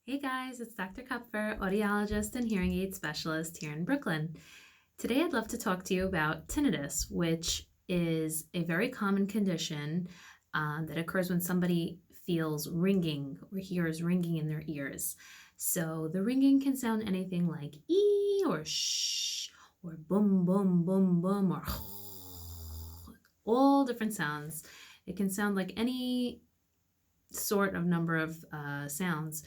Hey guys, it's Dr. Kupfer, audiologist and hearing aid specialist here in Brooklyn. Today I'd love to talk to you about tinnitus, which is a very common condition that occurs when somebody feels ringing or hears ringing in their ears. So the ringing can sound anything like ee or shh or boom, boom, boom, boom or all different sounds. It can sound like any sort of number of sounds.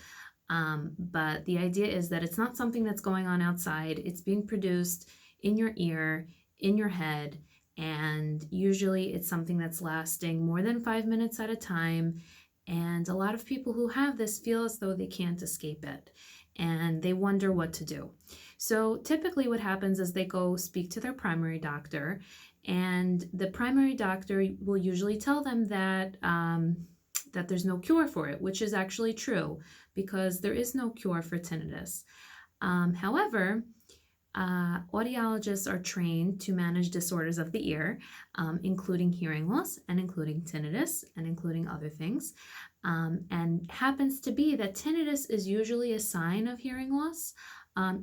But the idea is that it's not something that's going on outside. It's being produced in your ear, in your head, and usually it's something that's lasting more than 5 minutes at a time. And a lot of people who have this feel as though they can't escape it, and they wonder what to do. So typically what happens is they go speak to their primary doctor, and the primary doctor will usually tell them that that there's no cure for it, which is actually true because there is no cure for tinnitus. However, audiologists are trained to manage disorders of the ear, including hearing loss and including tinnitus and including other things. And happens to be that tinnitus is usually a sign of hearing loss.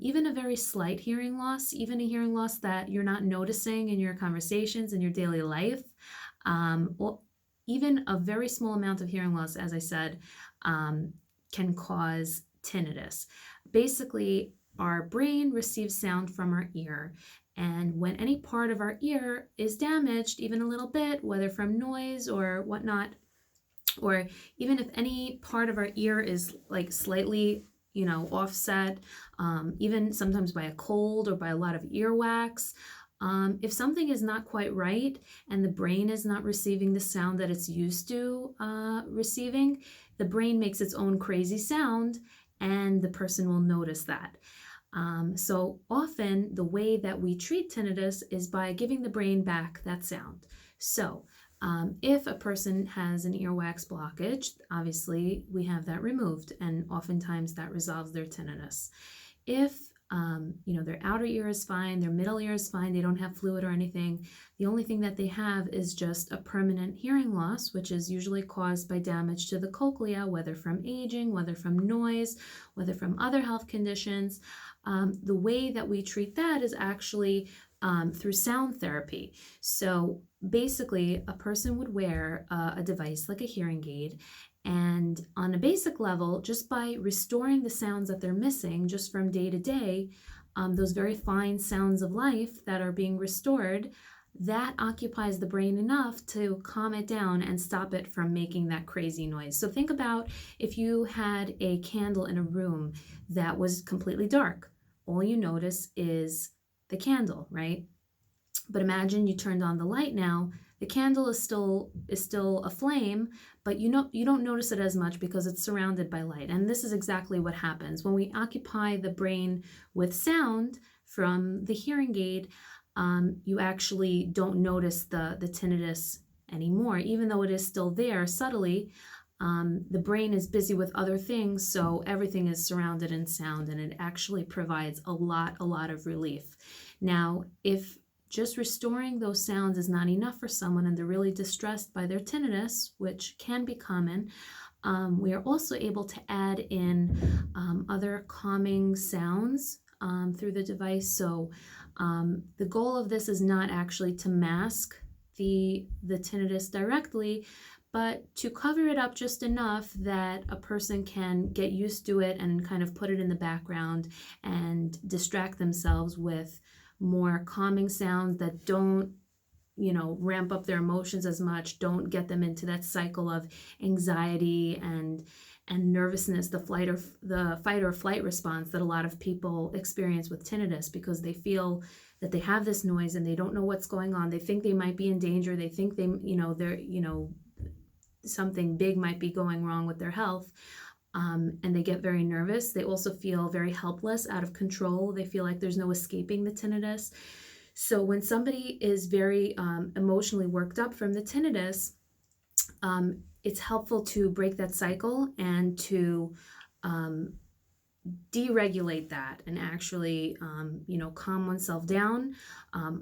Even a very slight hearing loss, even a hearing loss that you're not noticing in your conversations, in your daily life, even a very small amount of hearing loss, as I said, can cause tinnitus. Basically, our brain receives sound from our ear, and when any part of our ear is damaged, even a little bit, whether from noise or whatnot, or even if any part of our ear is like slightly offset, even sometimes by a cold or by a lot of earwax, if something is not quite right and the brain is not receiving the sound that it's used to receiving, the brain makes its own crazy sound and the person will notice that. So often the way that we treat tinnitus is by giving the brain back that sound. So if a person has an earwax blockage, obviously we have that removed, and oftentimes that resolves their tinnitus. If their outer ear is fine, their middle ear is fine, they don't have fluid or anything, the only thing that they have is just a permanent hearing loss, which is usually caused by damage to the cochlea, whether from aging, whether from noise, whether from other health conditions. The way that we treat that is actually through sound therapy. So basically, a person would wear a device like a hearing aid, and on a basic level, just by restoring the sounds that they're missing just from day to day, those very fine sounds of life that are being restored, that occupies the brain enough to calm it down and stop it from making that crazy noise. So think about if you had a candle in a room that was completely dark. All you notice is the candle, right? But imagine you turned on the light now. The candle is still aflame, but you don't notice it as much because it's surrounded by light. And this is exactly what happens when we occupy the brain with sound from the hearing aid. You actually don't notice the tinnitus anymore, even though it is still there subtly. The brain is busy with other things, so everything is surrounded in sound, and it actually provides a lot of relief. Now, if just restoring those sounds is not enough for someone and they're really distressed by their tinnitus, which can be common, we are also able to add in other calming sounds through the device. So the goal of this is not actually to mask the tinnitus directly, but to cover it up just enough that a person can get used to it and kind of put it in the background and distract themselves with more calming sounds that don't ramp up their emotions as much, don't get them into that cycle of anxiety and nervousness, the fight or flight response that a lot of people experience with tinnitus, because they feel that they have this noise and they don't know what's going on. They think they might be in danger. They think something big might be going wrong with their health. And they get very nervous. They also feel very helpless, out of control. They feel like there's no escaping the tinnitus. So when somebody is very emotionally worked up from the tinnitus, it's helpful to break that cycle and to deregulate that and actually, calm oneself down.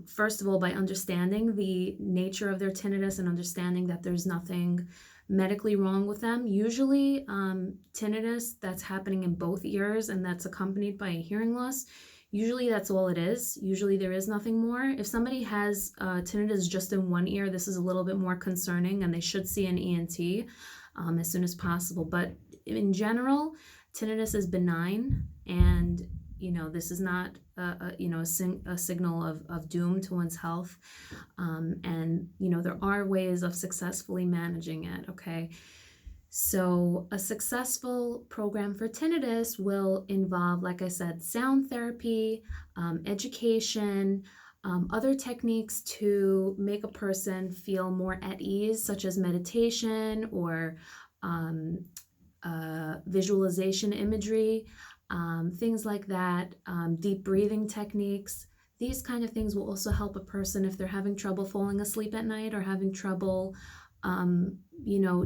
First of all, by understanding the nature of their tinnitus and understanding that there's nothing medically wrong with them. Usually, tinnitus that's happening in both ears and that's accompanied by a hearing loss, usually that's all it is. Usually there is nothing more. If somebody has tinnitus just in one ear, this is a little bit more concerning and they should see an ENT as soon as possible. But in general, tinnitus is benign, and this is not a signal of doom to one's health. And there are ways of successfully managing it. Okay. So a successful program for tinnitus will involve, like I said, sound therapy, education, other techniques to make a person feel more at ease, such as meditation or um, visualization imagery, things like that, deep breathing techniques. These kind of things will also help a person if they're having trouble falling asleep at night or having trouble,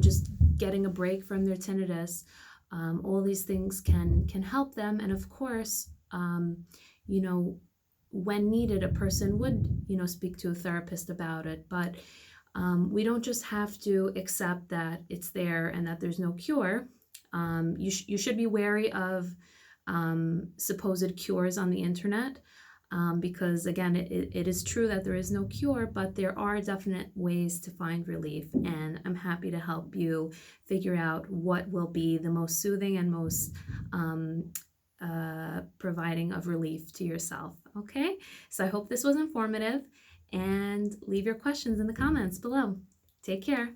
just getting a break from their tinnitus. All these things can help them. And of course, when needed, a person would, speak to a therapist about it. But we don't just have to accept that it's there and that there's no cure. You should be wary of supposed cures on the internet, because again, it is true that there is no cure, but there are definite ways to find relief, and I'm happy to help you figure out what will be the most soothing and most providing of relief to yourself. Okay, so I hope this was informative, and leave your questions in the comments below. Take care.